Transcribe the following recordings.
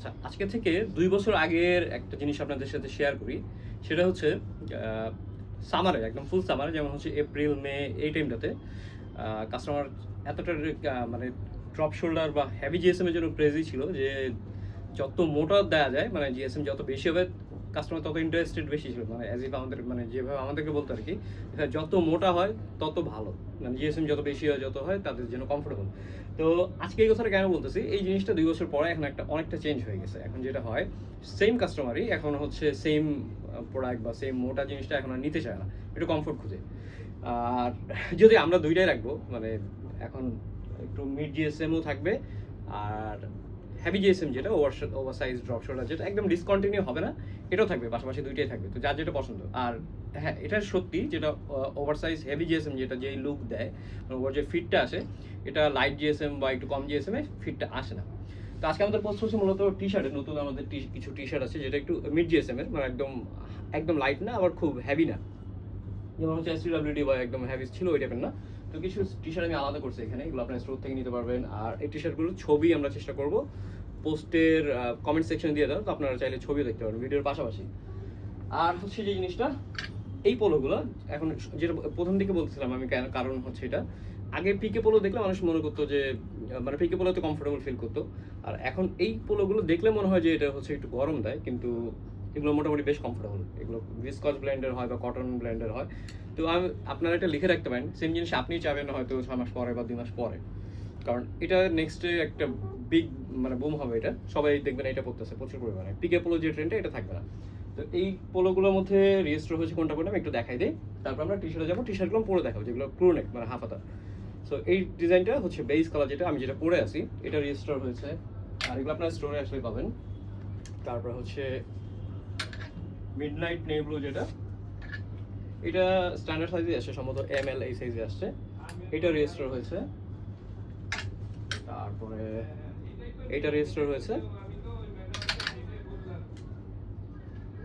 আচ্ছা, আজকে থেকে ২ বছর আগের একটা জিনিস আপনাদের সাথে শেয়ার করি। সেটা হচ্ছে সামারে একদম ফুল সামারে যেমন হচ্ছে এপ্রিল, মে এই টাইমটাতে কাস্টমার এতটা মানে ড্রপ শোল্ডার বা হেভি জিএসএম এর জন্য ক্রেজি ছিল যে যত মোটা দেয়া যায় মানে জিএসএম যত বেশি হবে কাস্টমার তত ইন্টারেস্টেড বেশি ছিল। মানে অ্যাজ ইফ আমাদের মানে যেভাবে আমাদেরকে বলতো আর কি, যত মোটা হয় তত ভালো। মানে জিএসএম যত বেশি হয় যত হয় তাদের জন্য কমফোর্টেবল। তো আজকে এই কথাটা কেন বলতেছি, এই জিনিসটা ২ বছর পরে এখন অনেকটা চেঞ্জ হয়ে গেছে। এখন যেটা হয় সেম কাস্টমারই এখন হচ্ছে সেম প্রোডাক্ট বা সেম মোটা জিনিসটা এখন আর নিতে চায় না, একটু কমফোর্ট খুঁজে। আর যদি আমরা দুইটাই রাখবো মানে এখন একটু মিড জিএসএমও থাকবে আর হেভি জিএসএম যেটা ওভার সাইজ ড্রপ শোল্ডার যেটা একদম ডিসকন্টিনিউ হবে না, এটাও থাকবে, পাশাপাশি দুইটাই থাকবে। তো যার যেটা পছন্দ। আর হ্যাঁ, এটা সত্যি যেটা ওভার সাইজ হেভি জিএসএম যেটা যেই লুক দেয় মানে ওর যে ফিটটা আসে, এটা লাইট জিএসএম বা একটু কম জিএসএম এ ফিটটা আসে না। তো আজকে আমাদের পোস্ট হচ্ছে মূলত টি শার্টের নতুন আমাদের কিছু টি শার্ট আছে যেটা একটু মিড জিএসএম এর, মানে একদম একদম লাইট না আবার খুব হেভি না, যেমন হচ্ছে এসডব্লিউডি বা একদম হেভি ছিল ওই টাইপের না। তো কিছু টি শার্ট আমি আলাদা করছি এখানে, এগুলো আপনার স্টোর থেকে নিতে পারবেন। আর এই টি শার্টগুলোর ছবি আমরা চেষ্টা করব পোস্টের কমেন্ট সেকশনে দিয়ে দাও, তো আপনারা চাইলে ছবিও দেখতে পারেন ভিডিওর পাশাপাশি। আর হচ্ছে যে জিনিসটা, এই পোলোগুলো এখন যেটা প্রথম দিকে বলছিলাম আমি কারণ হচ্ছে এটা আগে পিকে পোলো দেখলে মানুষ মনে করতো যে মানে পিকে পোলোতে কমফোর্টেবল ফিল করতো। আর এখন এই পোলোগুলো দেখলে মনে হয় যে এটা হচ্ছে একটু গরম দেয়, কিন্তু এগুলো মোটামুটি বেশ কমফোর্টেবল। এগুলো ভিসকস ব্লেন্ডের হয় বা কটন ব্লেন্ডের হয়। তো আপনারা এটা লিখে রাখতে পারেন, সেম জিনিস আপনি চাবেন হয়তো ৬ মাস পরে বা ২ মাস পরে, কারণ এটা নেক্সটে একটা বিগ মানে বুম হবে। এটা সবাই দেখবেন এটা পড়তেছে প্রচুর পরিমাণে। পিকে পোলো যে ট্রেন্ডটা এটা থাকবে না। তো এই পোলোগুলোর মধ্যে রেজিস্টার হয়েছে কোনটা কোনটা আমি একটু দেখাই দিই, তারপর আমরা টি শার্টে যাবো। টি শার্টগুলো পরে দেখাবো যেগুলো ক্রু নেক মানে হাফ হাতা। সো এই ডিজাইনটা হচ্ছে বেস কালার যেটা আমি যেটা পরে আছি এটা রেজিস্টার হয়েছে, আর এগুলো আপনার স্টোরে আসলে পাবেন। তারপর হচ্ছে মিডনাইট নেভি ব্লু যেটা, এটা স্ট্যান্ডার্ড সাইজে আসছে, সম্ভবত ML এই সাইজে আসছে, এটা রেজিস্টার হয়েছে। তারপরে এটা রেজিস্টার হয়েছে,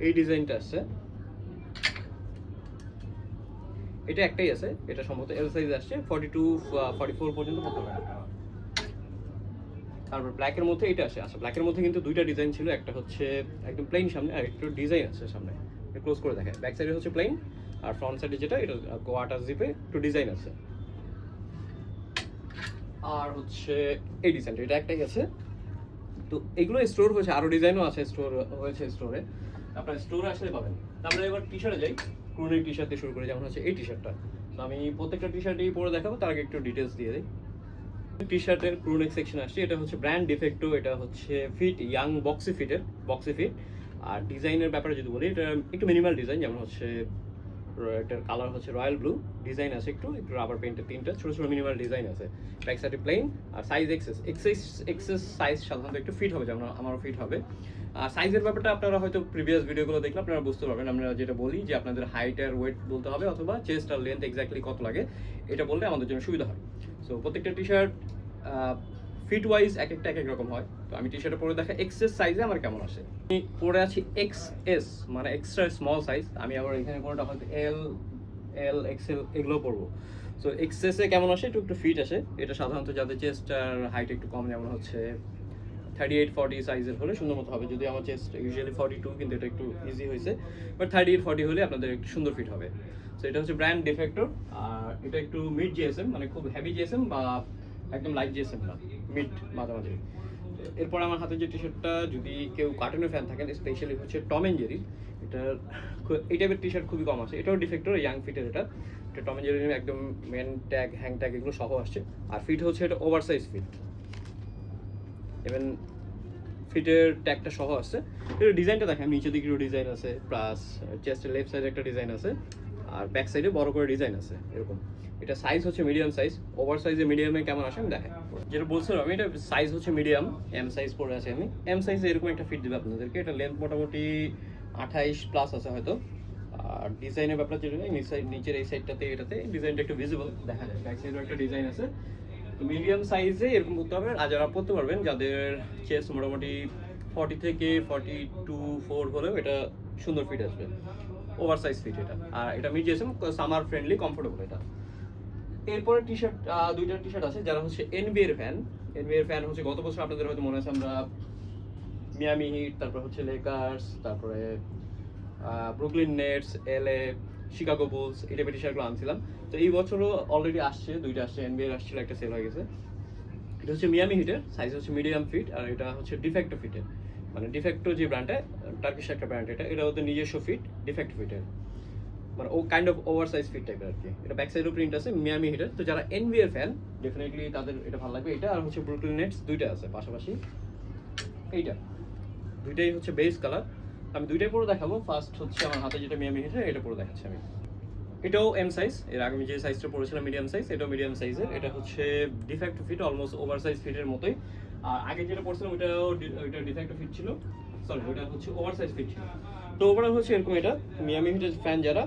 এই ডিজাইনটা আসছে, এটা একটাই আছে, এটা সম্ভবত এল সাইজ আসছে, 42-44 পর্যন্ত পড়তে পারে। তারপর ব্ল্যাকের মধ্যে এটা আসে। আচ্ছা, ব্ল্যাকের মধ্যে কিন্তু দুইটা ডিজাইন ছিল, একটা হচ্ছে একদম প্লেন সামনে আর একটু ডিজাইন আছে সামনে, ক্লোজ করে দেখায়। ব্যাক সাইডে হচ্ছে প্লেন আর ফ্রন্ট সাইডে যেটা এটা কোয়ার্টার জিপে একটু ডিজাইন আছে। আর হচ্ছে এই ডিজাইনটা, এটা একটাই আছে। তো এগুলো স্টোর হয়েছে, আরো ডিজাইনও আছে স্টোর হয়েছে স্টোরে, আপনার স্টোরে আসলে পাবেন। তারপরে এবার টি শার্টে যাই, ক্রুনের টি শার্ট দিয়ে শুরু করে, যেমন হচ্ছে এই টি শার্টটা। তো আমি প্রত্যেকটা টি শার্টই পরে দেখাবো, তার আগে একটু ডিটেলস দিয়ে দিই। টি শার্টের ক্রুনেক সেকশন আসছে, এটা হচ্ছে ব্র্যান্ড ডিফেক্টো, এটা হচ্ছে ফিট ইয়াং বক্সি ফিট। আর ডিজাইনের ব্যাপারে যদি বলি, এটা একটু মিনিমাল ডিজাইন, যেমন হচ্ছে এটার কালার হচ্ছে রয়্যাল ব্লু, ডিজাইন আছে একটু একটু রাবার পেইন্টের তিনটা ছোট ছোট মিনিমাল ডিজাইন আছে। ব্যাক সাইডে প্লেন আর সাইজ এক্সেস সাইজ সাধারণত একটু ফিট হবে, যেমন আমারও ফিট হবে। আর সাইজের ব্যাপারটা আপনারা হয়তো প্রিভিয়াস ভিডিওগুলো দেখলে আপনারা বুঝতে পারবেন। আমরা যেটা বলি যে আপনাদের হাইট আর ওয়েট বলতে হবে, অথবা চেস্ট আর লেন্থ এক্স্যাক্টলি কত লাগে এটা বললে আমাদের জন্য সুবিধা হয়। সো প্রত্যেকটা টি শার্ট ফিট ওয়াইজ এক একটা এক এক রকম হয়। তো আমি টি শার্টে পরে দেখা এক্সএস সাইজে আমার কেমন আসে, আমি পরে আছি XS মানে এক্সট্রা স্মল সাইজ। আমি আবার এখানে কোনোটা হয়তো L XL এগুলো পরবো। সো XS এ কেমন আসে, একটু একটু ফিট আসে। এটা সাধারণত যাদের চেস্ট আর হাইট একটু কম, যেমন হচ্ছে 38-40 সাইজের হলে সুন্দর মতো হবে। যদি আমার চেস্ট ইউজুয়ালি 42, কিন্তু এটা একটু ইজি হয়েছে, বাট 38-40 হলে আপনাদের একটু সুন্দর ফিট হবে। সো এটা হচ্ছে ব্র্যান্ড ডিফেক্টর। আর এটা একটু মিড জিএসএম, মানে খুব হেভি জিএসএম বা একদম লাইট জিএসএম না, মিড মাঝামাঝি। এরপর আমার হাতে যে টি শার্টটা, যদি কেউ কার্টুনের ফ্যান থাকেন, স্পেশালি হচ্ছে টম অ্যান্ড জেরি, এটা এই টাইপের টি শার্ট খুবই কম আছে। এটাও ডিফেক্টর, ইয়াং ফিটের। এটা টম অ্যান্ড জেরির একদম মেন ট্যাগ হ্যাং ট্যাগ এগুলো সহ আসছে। আর ফিট হচ্ছে এটা ওভার সাইজ ফিট, ইভেন ফিটের ট্যাগটা সহ আসছে। এর ডিজাইনটা দেখেন, নিচের দিকে ডিজাইন আছে, প্লাস চেস্টের লেফট সাইডে একটা ডিজাইন আছে, আর ব্যাক সাইডে বড় করে ডিজাইন আছে এরকম। এটা সাইজ হচ্ছে মিডিয়াম সাইজ। ওভার সাইজে মিডিয়ামে কেমন আসে আমি দেখাই। যেটা বলছিলাম আমি, এটা সাইজ হচ্ছে মিডিয়াম, এম সাইজ পরে আছে আমি। এম সাইজে এরকম একটা ফিট দেবে আপনাদেরকে। এটা লেন্থ মোটামুটি 28+ আছে হয়তো। আর ডিজাইনের ব্যাপারটা যেটা, নিচের এই সাইডটাতে এটাতে ডিজাইনটা একটু ভিজিবল দেখা যায়। ব্যাক সাইডেও একটা ডিজাইন আছে। তো মিডিয়াম সাইজে এরকম করতে হবে। আর যারা পড়তে পারবেন, যাদের চেস্ট মোটামুটি 40 থেকে 42-4 হলেও এটা সুন্দর ফিট আসবে, ওভার সাইজ ফিট এটা। আর এটা mid GSM, summer friendly, comfortable এটা। এরপরে টি শার্ট, দুইটা টি শার্ট আছে যারা হচ্ছে NBA এর ফ্যান। NBA এর ফ্যান হচ্ছে গত বছর আপনাদের হয়তো মনে আছে আমরা মিয়ামি হিট, তারপর হচ্ছে লেকার্স, তারপরে ব্রুকলিন নেটস, এলএ, শিকাগো বুলস, এই টাইপের টি শার্টগুলো আনছিলাম। তো এই বছরও অলরেডি আসছে, দুইটা আসছে, এনবিএর আসছিল, একটা সেল হয়ে গেছে। এটা হচ্ছে মিয়ামি হিটের, সাইজ হচ্ছে মিডিয়াম ফিট, আর এটা হচ্ছে ডিফেক্টো ফিটের, মানে ডিফেক্টো যে ব্র্যান্ডটা, টার্কিশ একটা ব্র্যান্ড, এটা ওদের নিজস্ব ফিট, ডিফেক্ট ফিটের, মানে ও kind of over size fit টাইপের আর কি। এটা ব্যাক সাইডেও প্রিন্ট আছে মিয়ামি হিটের। তো যারা এনবিএর ফ্যান ডেফিনেটলি তাদের এটা ভালো লাগবে। এটা আর হচ্ছে ব্রুকলিন নেটস, দুইটা আছে পাশাপাশি। এইটা দুইটাই হচ্ছে বেস কালার। আমি দুইটাই পরে দেখাবো। ফার্স্ট হচ্ছে আমার হাতে যেটা মিয়ামি হিটের, এটা পরে দেখাচ্ছি আমি। এটাও এম সাইজ, এর আগে আমি যে সাইজটা পরেছিলাম মিডিয়াম সাইজ, এটাও মিডিয়াম সাইজের। এটা হচ্ছে defect fit, almost over size ফিটের মতোই। আর আগে যেটা পরছিলাম ওইটা ডিফেক্ট ফিট ছিল, সরি ওইটা হচ্ছে ওভার সাইজ ফিট ছিল। তো ওভারঅল হচ্ছে এরকম। এটা মিয়ামি হিটের ফ্যান যারা,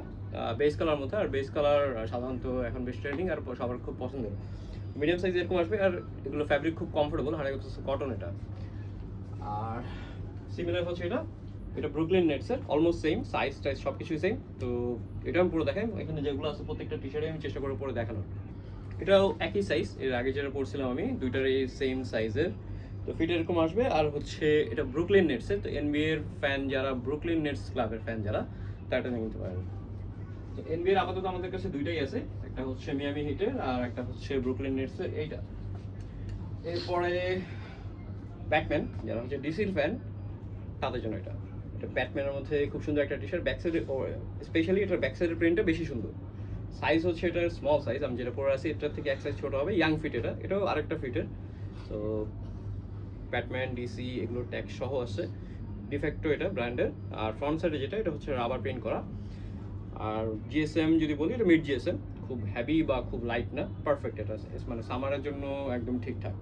বেস কালার মতো, আর বেস কালার সাধারণত এখন বেশ ট্রেন্ডিং আর সবার খুব পছন্দের। মিডিয়াম সাইজ এরকম আসবে, আর এগুলো ফ্যাব্রিক খুব কমফোর্টেবল, 100% কটন এটা। আর সিমিলার হচ্ছে এটা ব্রুকলিন নেটসের, অলমোস্ট সেম সাইজ টাইজ সব কিছুই সেম। তো এটা আমি পুরো দেখাই, এখানে যেগুলো আছে প্রত্যেকটা টি শার্টে আমি চেষ্টা করবো পরে দেখানোর। এটাও একই সাইজ, এর আগে যেটা পরছিলাম আমি, দুইটারই সেম সাইজের। তো ফিট এরকম আসবে। আর হচ্ছে এটা ব্রুকলিন নেটসের, তো এনবিএ এর ফ্যান যারা, ব্রুকলিন নেটস ক্লাবের ফ্যান যারা, তারা নিয়ে নিতে পারেন। তো এনবিএ এর আপাতত আমাদের কাছে দুইটাই আছে, একটা হচ্ছে মিয়ামি হিটের আর একটা হচ্ছে ব্রুকলিন নেটসের এইটা। এরপরে ব্যাটম্যান যারা হচ্ছে ডিসির ফ্যান, তাদের জন্য এটা ব্যাটম্যানের মধ্যে খুব সুন্দর একটা টি শার্ট। ব্যাক সাইডে স্পেশালি এটার ব্যাক সাইডের প্রিন্টটা বেশি সুন্দর। সাইজ হচ্ছে এটার স্মল সাইজ, আমি যেটা পরে আছি এটার থেকে এক সাইজ ছোট হবে, ইয়াং ফিট। এটাও আরেকটা ফিটের। তো ব্যাটম্যান, ডিসি এগুলোর ট্যাগ সহ আছে। ডিফেক্টো এটা ব্র্যান্ডের। আর ফ্রন্ট সাইডে যেটা, এটা হচ্ছে রাবার প্রিন্ট করা। আর জিএসএম যদি বলি, এটা মিড জিএসএম, খুব হেভি বা খুব লাইট না, পারফেক্ট। এটা মানে সামারের জন্য একদম ঠিকঠাক।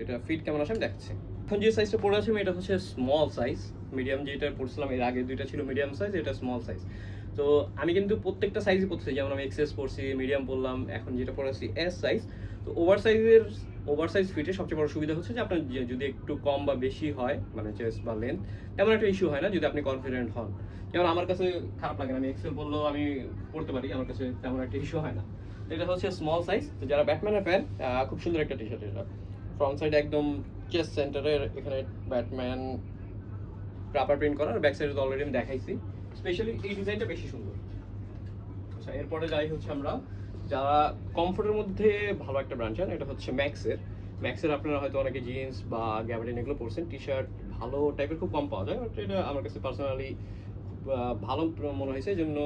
এটা ফিট কেমন আসে আমি দেখাচ্ছি। এখন যে সাইজটা পরে আছি এটা হচ্ছে স্মল সাইজ। মিডিয়াম যেটা পড়ছিলাম এর আগে দুইটা ছিল মিডিয়াম সাইজ, এটা স্মল সাইজ। তো আমি কিন্তু প্রত্যেকটা সাইজই পড়ছি, যেমন আমি এক্সএস পড়ছি, মিডিয়াম পড়লাম, এখন যেটা পরে আছি এস সাইজ। তো ওভার সাইজ ফিটে সবচেয়ে বড় সুবিধা হচ্ছে যে আপনার যদি একটু কম বা বেশি হয়, মানে চেস্ট বা লেন্থ, তেমন একটা ইস্যু হয় না যদি আপনি কনফিডেন্ট হন। যেমন আমার কাছে খারাপ লাগে না, আমি এক্সেল বললেও আমি পড়তে পারি, আমার কাছে তেমন একটা ইস্যু হয় না। এটা হচ্ছে স্মল সাইজ। তো যারা ব্যাটম্যানের ফ্যান, খুব সুন্দর একটা টি শার্ট। এটা ফ্রন্ট সাইড একদম চেস্ট সেন্টারের এখানে ব্যাটম্যান রাবার প্রিন্ট করা, আর ব্যাক সাইডে তো অলরেডি আমি দেখাইছি। স্পেশালি এই ডিজাইনটা বেশি সুন্দর। আচ্ছা, এরপরে যাই হচ্ছে আমরা যারা কমফোর্টের মধ্যে ভালো একটা ব্র্যান্ড চান, এটা হচ্ছে ম্যাক্সের আপনারা হয়তো অনেকে জিন্স বা গ্যাবার্ডিন এগুলো পরছেন, টি শার্ট ভালো টাইপের খুব কম পাওয়া যায়, বাট এটা আমার কাছে পার্সোনালি ভালো মনে হয়েছে, এই জন্য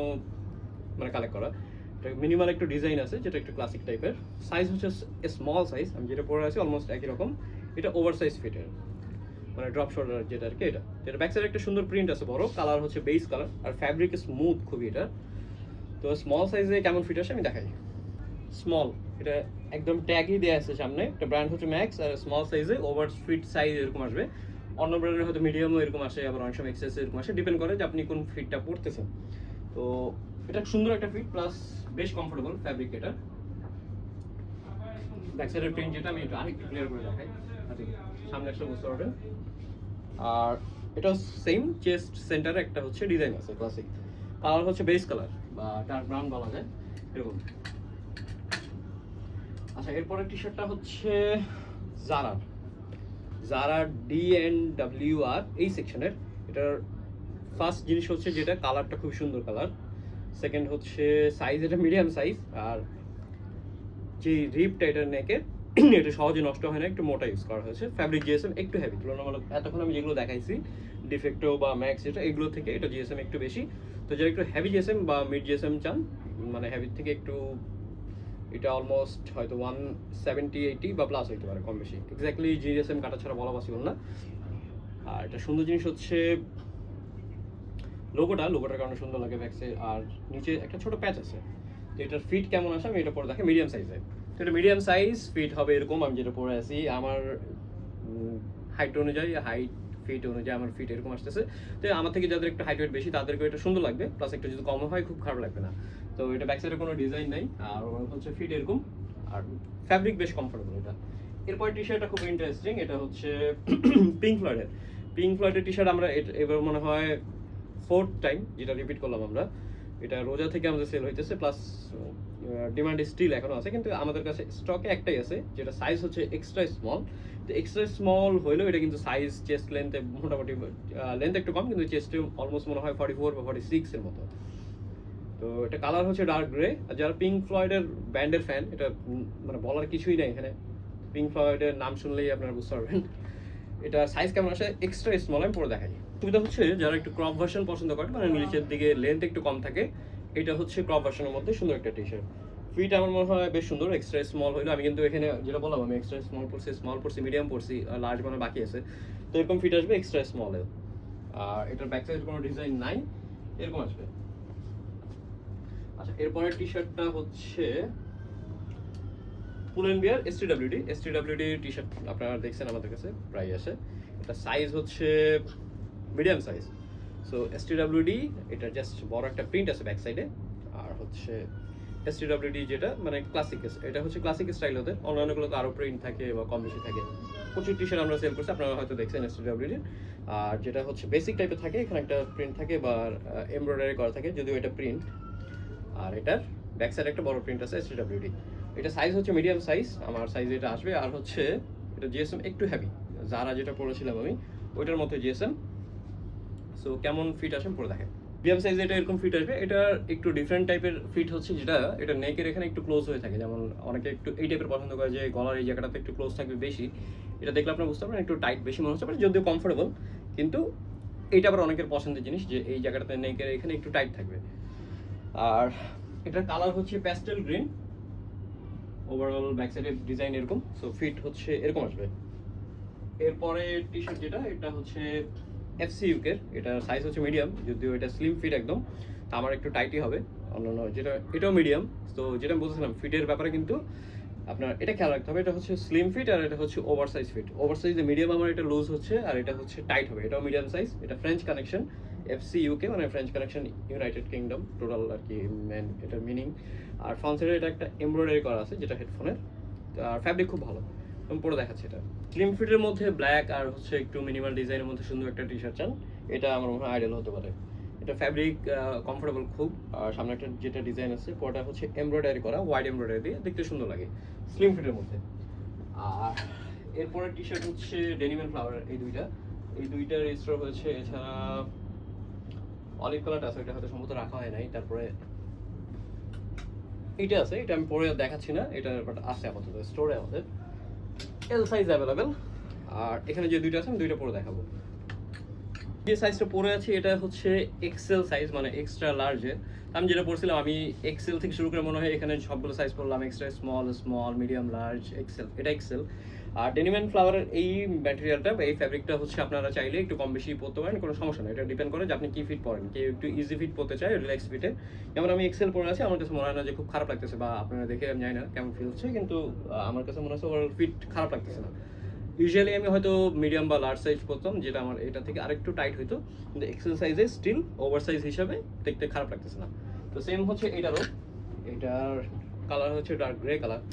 মানে কালেক্ট করা। এটা মিনিমাল একটু ডিজাইন আছে, যেটা একটু ক্লাসিক টাইপের। সাইজ হচ্ছে স্মল সাইজ, আমি যেটা পরে আছি অলমোস্ট একই রকম। এটা ওভার সাইজ ফিটের, মানে ড্রপ শোল্ডার যেটা আর কি। এটা ব্যাক সাইডে একটা সুন্দর প্রিন্ট আছে বড়, কালার হচ্ছে বেস কালার, আর ফ্যাব্রিক স্মুথ খুবই এটা। তো স্মল সাইজে কেমন ফিট আসে আমি দেখাই। স্মল, এটা একদম ট্যাগই দেওয়া আছে সামনে, এটা ব্র্যান্ড হচ্ছে ম্যাক্স, আর স্মল সাইজে ওভার ফিট সাইজ এরকম আসবে। অন্য ব্র্যান্ডের হয়তো মিডিয়ামও এরকম আসে, আবার অনেক সময় এক্সেস এরকম আসে, ডিপেন্ড করে যে আপনি কোন ফিটটা পড়তেছেন। তো এটা সুন্দর একটা ফিট, প্লাস বেশ কমফোর্টেবল ফ্যাব্রিক এটা। ব্যাক সাইডের প্রিন্ট যেটা আমি একটু আরেকটু ক্লিয়ার করে দেখাই, সামনে একটা বুঝতে পারবেন। আর এটা সেম চেস্ট সেন্টারে একটা হচ্ছে ডিজাইন আছে ক্লাসিক, কালার হচ্ছে বেস কালার বা ডার্ক ব্রাউন বলা যায় এরকম। আচ্ছা, এরপরের টি শার্টটা হচ্ছে জারার DNWR এই সেকশনের। এটার ফার্স্ট জিনিস হচ্ছে যেটা কালারটা খুব সুন্দর কালার। সেকেন্ড হচ্ছে সাইজ, এটা মিডিয়াম সাইজ। আর যে রিপটা এটার নেকের, এটা সহজে নষ্ট হয় না, একটু মোটা ইউজ করা হয়েছে। ফ্যাব্রিক জিএসএম একটু হেভি তুলনামূলক, এতক্ষণ আমি যেগুলো দেখাইছি ডিফেক্টো বা ম্যাক্স এগুলো থেকে এটা জিএসএম একটু বেশি। তো যারা একটু হেভি জিএসএম বা মিড জিএসএম চান, মানে হেভির থেকে একটু, এটা অলমোস্ট হয়তো 170-80 বা প্লাস হইতে পারে, কম বেশি। এক্স্যাক্টলি জিএসএম কাটা ছাড়া বলা পসিবল না। আর এটা সুন্দর জিনিস হচ্ছে লোগোটার কারণে সুন্দর লাগে ব্যাকসে। আর নিচে একটা ছোট প্যাচ আছে। তো এটার ফিট কেমন আসে আমি এটা পরে দেখে, মিডিয়াম সাইজে। তো এটা মিডিয়াম সাইজ ফিট হবে এরকম, আমি যেটা পরে আছি আমার হাইট অনুযায়ী, ফিট অনুযায়ী আমার ফিট এরকম আসতেছে। তো আমার থেকে যাদের একটু হাইট ওয়েট বেশি তাদেরকে এটা সুন্দর লাগবে, প্লাস একটু যদি কম হয় খুব খারাপ লাগবে না। তো এটা ব্যাক সাইডে কোনো ডিজাইন নাই, আর হচ্ছে ফিট এরকম, আর ফ্যাব্রিক বেশ কমফোর্টেবল এটা। এরপর টি শার্টটা খুব ইন্টারেস্টিং, এটা হচ্ছে পিঙ্ক ফ্লয়েডের টি শার্ট। আমরা এবার মনে হয় 4th টাইম যেটা রিপিট করলাম আমরা। এটা রোজা থেকে আমাদের সেল হইতেছে, প্লাস ডিমান্ড স্টিল এখনো আছে, কিন্তু আমাদের কাছে স্টকে একটাই আছে, যেটা সাইজ হচ্ছে এক্সট্রা স্মল। তো এক্সট্রা স্মল হইলেও এটা কিন্তু সাইজ চেস্ট লেন্থে মোটামুটি লেন্থ একটু কম, কিন্তু চেস্টে অলমোস্ট মনে হয় 44 বা 46 এর মতো। তো এটা কালার হচ্ছে ডার্ক গ্রে। আর যারা পিঙ্ক ফ্লয়েডের ব্যান্ডের ফ্যান, এটা মানে বলার কিছুই নেই এখানে, পিঙ্ক ফ্লয়েডের নাম শুনলেই আপনারা বুঝতে পারবেন। এটা সাইজ কেমন আসে, এক্সট্রা স্মল, আমি পরে দেখাই। সুবিধা হচ্ছে যারা একটু ক্রপ ভার্সন পছন্দ করে, মানে নিচের দিকে লেন্থ একটু কম থাকে, এটা হচ্ছে ক্রপ ভার্সনের মধ্যে সুন্দর একটা টি শার্ট। ফিট আমার মনে হয় বেশ সুন্দর, এক্সট্রা স্মল হইলো। আমি কিন্তু এখানে যেটা বললাম, আমি এক্সট্রা স্মল পড়ছি, মিডিয়াম পড়ছি, লার্জ মানে বাকি আছে। তো এরকম ফিট আসবে এক্সট্রা স্মলে। আর এটার ব্যাক সাইড কোনো ডিজাইন নাই, এরকম আসবে। আচ্ছা, এরপরের টি শার্টটা হচ্ছে পুল&বিয়ার এসটিডব্লিউডি টি শার্ট। আপনারা দেখছেন আমাদের কাছে প্রায় আসে। এটা সাইজ হচ্ছে মিডিয়াম সাইজ। সো এসটিডব্লিউডি, এটা জাস্ট বড় একটা প্রিন্ট আছে ব্যাক সাইডে। আর হচ্ছে এসটিডব্লিউডি যেটা মানে ক্লাসিক, এটা হচ্ছে ক্লাসিক স্টাইল ওদের। অন্যান্যগুলোতে আরও প্রিন্ট থাকে বা কম বেশি থাকে। প্রচুর টি শার্ট আমরা সেল করছি, আপনারা হয়তো দেখছেন এসটিডব্লিউডি। আর যেটা হচ্ছে বেসিক টাইপের থাকে, এখানে একটা প্রিন্ট থাকে বা এমব্রয়ডারি করা থাকে, যদিও এটা প্রিন্ট। আর এটার ব্যাক সাইডে একটা বড় প্রিন্ট আছে এসটিডব্লিউডি। এটা সাইজ হচ্ছে মিডিয়াম সাইজ, আমার সাইজ এটা আসবে। আর হচ্ছে এটা জিএসএম একটু হেভি, যারা যেটা পড়েছিলাম আমি ওইটার মধ্যে জিএসএম। সো কেমন ফিট আসে পরে দেখেন। মিডিয়াম সাইজে এটা এরকম ফিট আসবে। এটার একটু ডিফারেন্ট টাইপের ফিট হচ্ছে, যেটা এটা নেকের এখানে একটু ক্লোজ হয়ে থাকে। যেমন অনেকে একটু এই টাইপের পছন্দ করে যে গলার এই জায়গাটাতে একটু ক্লোজ থাকবে বেশি। এটা দেখলে আপনারা বুঝতে পারবেন একটু টাইট বেশি মনে হচ্ছে, যদিও কমফোর্টেবল, কিন্তু এইটা আবার অনেকের পছন্দের জিনিস যে এই জায়গাটাতে নেকের এখানে একটু টাইট থাকবে। আর এটার কালার হচ্ছে প্যাস্টেল গ্রিন। ওভারঅল ব্যাক সাইডের ডিজাইন এরকম। সো ফিট হচ্ছে এরকম আসবে। এরপরে টি শার্ট যেটা, এটা হচ্ছে এফসি ইউকের। এটা সাইজ হচ্ছে মিডিয়াম, যদিও এটা স্লিম ফিট একদম। আমার একটু টাইটই হবে অন্যান্য, যেটা এটাও মিডিয়াম। তো যেটা আমি বলছিলাম ফিটের ব্যাপারে কিন্তু আপনার এটা খেয়াল রাখতে হবে, এটা হচ্ছে স্লিম ফিট আর এটা হচ্ছে ওভার সাইজ ফিট। ওভার সাইজে মিডিয়াম আমার এটা লুজ হচ্ছে, আর এটা হচ্ছে টাইট হবে। এটাও মিডিয়াম সাইজ। এটা ফ্রেঞ্চ কানেকশন, এফসি ইউকে মানে French Connection United Kingdom total আর কি মেন এটার মিনিং। আর ফ্রন্ট সাইডে এটা একটা এমব্রয়ডারি করা আছে যেটা হেডফোনের। আর ফ্যাব্রিক খুব ভালো, আমি পরে দেখাচ্ছি। এটা স্লিম ফিটের মধ্যে ব্ল্যাক আর হচ্ছে একটু মিনিমাল ডিজাইনের মধ্যে সুন্দর একটা টি শার্ট চান, এটা আমার মনে হয় আইডিয়াল হতে পারে। এটা ফ্যাব্রিক কমফোর্টেবল খুব। আর সামনে একটা যেটা ডিজাইন আছে পরটা হচ্ছে এমব্রয়ডারি করা, ওয়াইড এমব্রয়ডারি দিয়ে, দেখতে সুন্দর লাগে স্লিম ফিটের মধ্যে। আর এরপরে টি শার্ট হচ্ছে ডেনিম এন্ড ফ্লাওয়ার। এই দুইটা রেজিস্টার হয়েছে। এছাড়া অলিভ কালারটা আছে, এটা হয়তো সম্ভবত রাখা হয় নাই। তারপরে এইটা আছে, এটা আমি পরে দেখাচ্ছি না, এটা বাট আছে আপাতত স্টোরে আমাদের। L size available. আর এখানে যে দুইটা আছে আমি দুইটা পরে দেখাবো। যে সাইজটা পরে আছে এটা হচ্ছে এক্সেল সাইজ, মানে এক্সট্রা লার্জে। আমি যেটা পড়ছিলাম, আমি এক্সেল থেকে শুরু করে মনে হয় এখানে সবগুলো সাইজ পড়লাম, extra small, medium, large, XL. এটা এক্সেল। আর ডেনিম এন্ড ফ্লাওয়ারের এই ম্যাটেরিয়ালটা বা এই ফ্যাব্রিকটা হচ্ছে আপনারা চাইলে একটু কম বেশি পরতে পারেন, কোনো সমস্যা নেই। এটা ডিপেন্ড করে যে আপনি কি ফিট পরেন। কেউ একটু ইজি ফিট পরতে চায়, রিল্যাক্স ফিটে। যেমন আমি এক্সেল পরে আছি, আমার কাছে মনে হয় না যে খুব খারাপ লাগতেছে, বা আপনারা দেখে আমি জানি না কেমন ফিল হচ্ছে, কিন্তু আমার কাছে মনে হচ্ছে ওভারঅল ফিট খারাপ লাগতেছে না। ইউজুয়ালি আমি হয়তো মিডিয়াম বা লার্জ সাইজ পরতাম, যেটা আমার এটা থেকে আরেকটু টাইট হইতো, কিন্তু এক্সেল সাইজে স্টিল ওভার সাইজ হিসাবে দেখতে খারাপ লাগতেছে না। তো সেম হচ্ছে এটারও। এটার কালার হচ্ছে ডার্ক গ্রে কালার।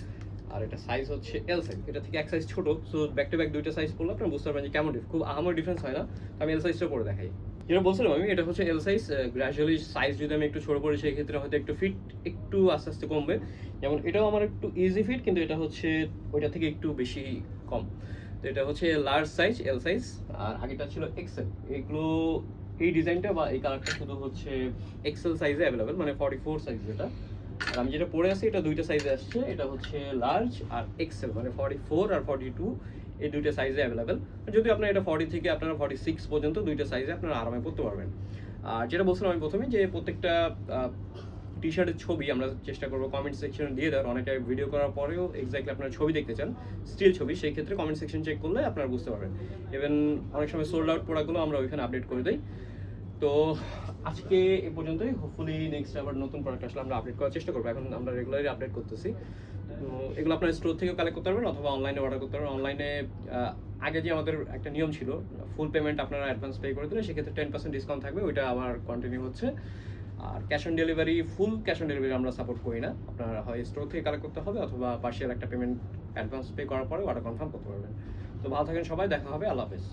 আর এটা সাইজ হচ্ছে এল সাইজ, এটা থেকে এক সাইজ ছোট। সো ব্যাক টু ব্যাক দুইটা সাইজ পড়লে আপনারা বুঝতে পারবেন যে কেমন খুব আহামরি ডিফারেন্স হয় না। আমি এল সাইজটা পরে দেখাই। যেটা বলছিলাম আমি, এটা হচ্ছে এল সাইজ। গ্র্যাজুয়ালি সাইজ যদি আমি একটু ছোট করি, সেই ক্ষেত্রে হয়তো একটু ফিট একটু আস্তে আস্তে কমবে। যেমন এটাও আমার একটু ইজি ফিট, কিন্তু এটা হচ্ছে ওইটা থেকে একটু বেশি কম। তো এটা হচ্ছে লার্জ সাইজ, এল সাইজ। আর আগেটা ছিল এক্সেল। এগুলো এই ডিজাইনটা বা এই কালারটা শুধু হচ্ছে এক্সেল সাইজে অ্যাভেলেবেল, মানে 44 সাইজ যেটা। আর আমি যেটা পরে আছি এটা দুইটা সাইজে আসছে, এটা হচ্ছে লার্জ আর এক্সেল, মানে 44 আর 42 এই দুইটা সাইজে অ্যাভেলেবেল। যদি আপনার এটা 40 থেকে আপনারা 46 পর্যন্ত দুইটা সাইজে আপনারা আরামে পরতে পারবেন। আর যেটা বলছিলাম আমি প্রথমে, যে প্রত্যেকটা টি শার্টের ছবি আমরা চেষ্টা করবো কমেন্ট সেকশনে দিয়ে দেওয়ার। অনেকে ভিডিও করার পরেও এক্স্যাক্টলি আপনারা ছবি দেখতে চান, স্টিল ছবি, সেই ক্ষেত্রে কমেন্ট সেকশন চেক করলে আপনারা বুঝতে পারবেন। ইভেন অনেক সময় সোল্ড আউট প্রোডাক্টগুলো আমরা ওইখানে আপডেট করে দিই। তো আজকে এ পর্যন্তই। হোপফুলি নেক্সট আবার নতুন প্রোডাক্ট আসলে আমরা আপডেট করার চেষ্টা করবো। এখন আমরা রেগুলারলি আপডেট করতেছি। তো এগুলো আপনার স্টোর থেকেও কালেক্ট করতে পারবেন, অথবা অনলাইনে অর্ডার করতে পারবেন। অনলাইনে আগে যে আমাদের একটা নিয়ম ছিল, ফুল পেমেন্ট আপনারা অ্যাডভান্স পে করে দিলে সেক্ষেত্রে 10% ডিসকাউন্ট থাকবে, ওইটা আবার কন্টিনিউ হচ্ছে। আর cash on delivery, full cash on delivery আমরা সাপোর্ট করি না। আপনারা হয় স্টোর থেকে কালেক্ট করতে হবে, অথবা পার্শিয়াল একটা পেমেন্ট অ্যাডভান্স পে করার পরে অর্ডার কনফার্ম করতে পারবেন। তো ভালো থাকেন সবাই, দেখা হবে, আল্লাহ হাফেজ।